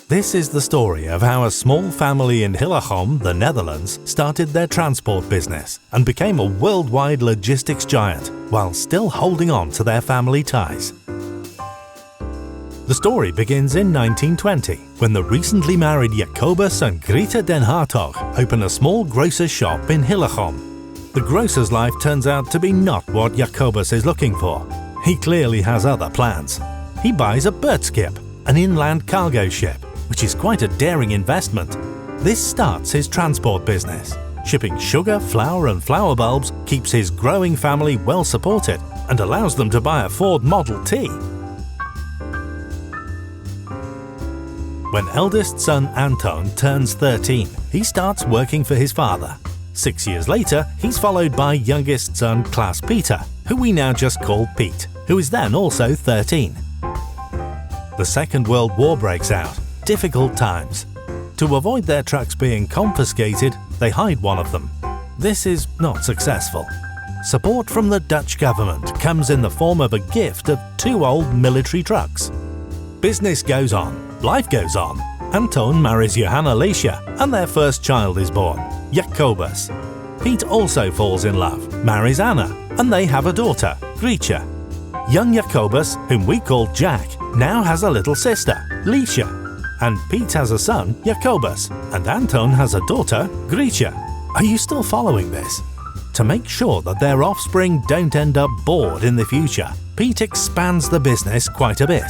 This is the story of how a small family in Hillegom, the Netherlands, started their transport business and became a worldwide logistics giant while still holding on to their family ties. The story begins in 1920, when the recently married Jacobus and Greta Den Hartogh open a small grocer's shop in Hillegom. The grocer's life turns out to be not what Jacobus is looking for. He clearly has other plans. He buys a birdskip, an inland cargo ship, which is quite a daring investment. This starts his transport business. Shipping sugar, flour and flower bulbs keeps his growing family well supported and allows them to buy a Ford Model T. When eldest son Anton turns 13, he starts working for his father. 6 years later, he's followed by youngest son Klaus Peter, who we now just call Pete, who is then also 13. The Second World War breaks out. Difficult times. To avoid their trucks being confiscated, they hide one of them. This is not successful. Support from the Dutch government comes in the form of a gift of 2 old military trucks. Business goes on, life goes on. Anton marries Johanna Leisha and their first child is born, Jacobus. Pete also falls in love, marries Anna, and they have a daughter, Grietje. Young Jacobus, whom we call Jack, now has a little sister, Leisha. And Pete has a son, Jacobus, and Anton has a daughter, Grietje. Are you still following this? To make sure that their offspring don't end up bored in the future, Pete expands the business quite a bit.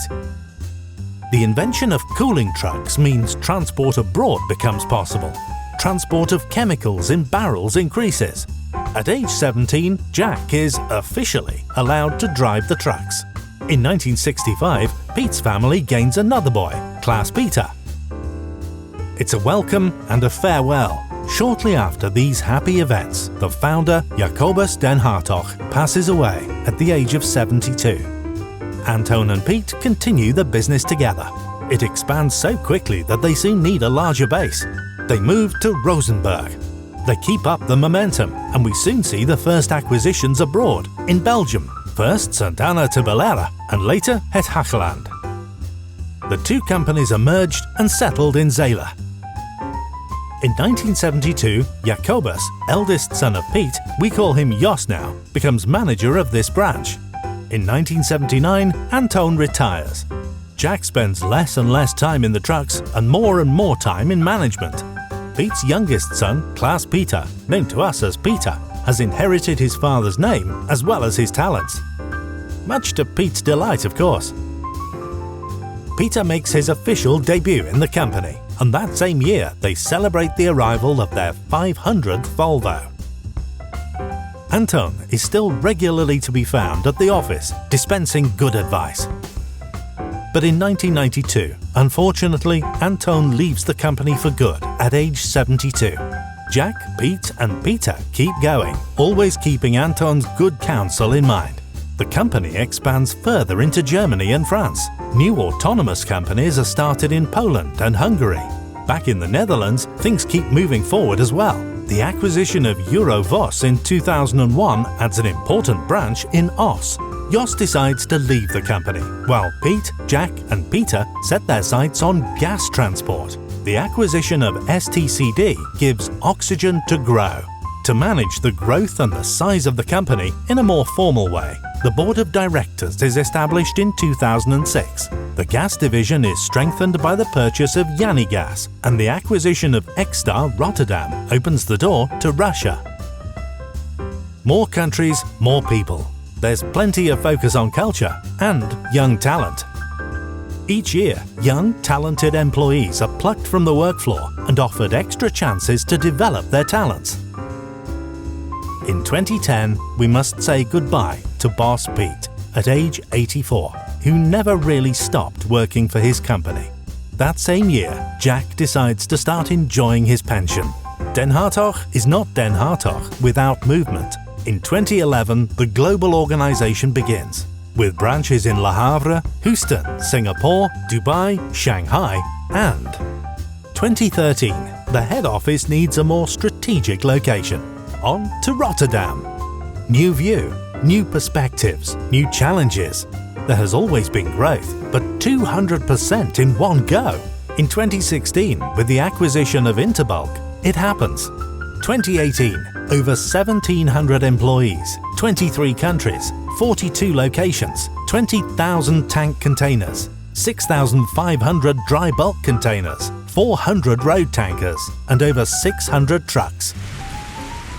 The invention of cooling trucks means transport abroad becomes possible. Transport of chemicals in barrels increases. At age 17, Jack is officially allowed to drive the trucks. In 1965, Pete's family gains another boy, Klaus Peter. It's a welcome and a farewell. Shortly after these happy events, the founder, Jacobus Den Hartogh, passes away at the age of 72. Anton and Pete continue the business together. It expands so quickly that they soon need a larger base. They move to Rozenburg. They keep up the momentum, and we soon see the first acquisitions abroad, in Belgium. First St. Anna te Bellera and later Het Hageland. The two companies emerged and settled in Zeeland. In 1972, Jacobus, eldest son of Pete, we call him Jos now, becomes manager of this branch. In 1979, Anton retires. Jack spends less and less time in the trucks and more time in management. Pete's youngest son, Klaus Peter, known to us as Peter, has inherited his father's name as well as his talents. Much to Pete's delight, of course. Peter makes his official debut in the company, and that same year they celebrate the arrival of their 500th Volvo. Anton is still regularly to be found at the office, dispensing good advice. But in 1992, unfortunately, Anton leaves the company for good at age 72. Jack, Pete and Peter keep going, always keeping Anton's good counsel in mind. The company expands further into Germany and France. New autonomous companies are started in Poland and Hungary. Back in the Netherlands, things keep moving forward as well. The acquisition of Eurovos in 2001 adds an important branch in Os. Jos decides to leave the company, while Pete, Jack and Peter set their sights on gas transport. The acquisition of STCD gives oxygen to grow. To manage the growth and the size of the company in a more formal way, the board of directors is established in 2006. The gas division is strengthened by the purchase of Yanigas, and the acquisition of Exstar Rotterdam opens the door to Russia. More countries, more people. There's plenty of focus on culture and young talent. Each year, young, talented employees are plucked from the work floor and offered extra chances to develop their talents. In 2010, we must say goodbye to boss Pete at age 84, who never really stopped working for his company. That same year, Jack decides to start enjoying his pension. Den Hartogh is not Den Hartogh without movement. In 2011, the global organization begins, with branches in Le Havre, Houston, Singapore, Dubai, Shanghai, and 2013, the head office needs a more strategic location. On to Rotterdam. New view, new perspectives, new challenges. There has always been growth, but 200% in one go. In 2016, with the acquisition of Interbulk, it happens. 2018, over 1,700 employees, 23 countries, 42 locations, 20,000 tank containers, 6,500 dry bulk containers, 400 road tankers, and over 600 trucks.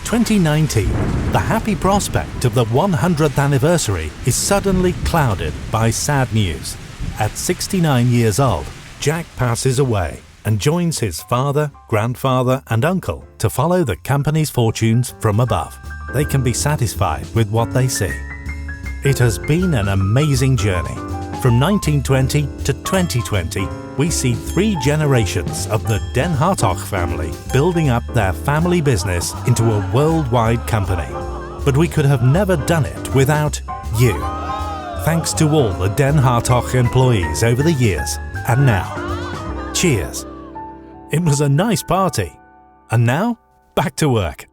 2019, the happy prospect of the 100th anniversary is suddenly clouded by sad news. At 69 years old, Jack passes away and joins his father, grandfather, and uncle to follow the company's fortunes from above. They can be satisfied with what they see. It has been an amazing journey. From 1920 to 2020, we see 3 generations of the Den Hartogh family building up their family business into a worldwide company. But we could have never done it without you. Thanks to all the Den Hartogh employees over the years, and now, cheers. It was a nice party. And now, back to work.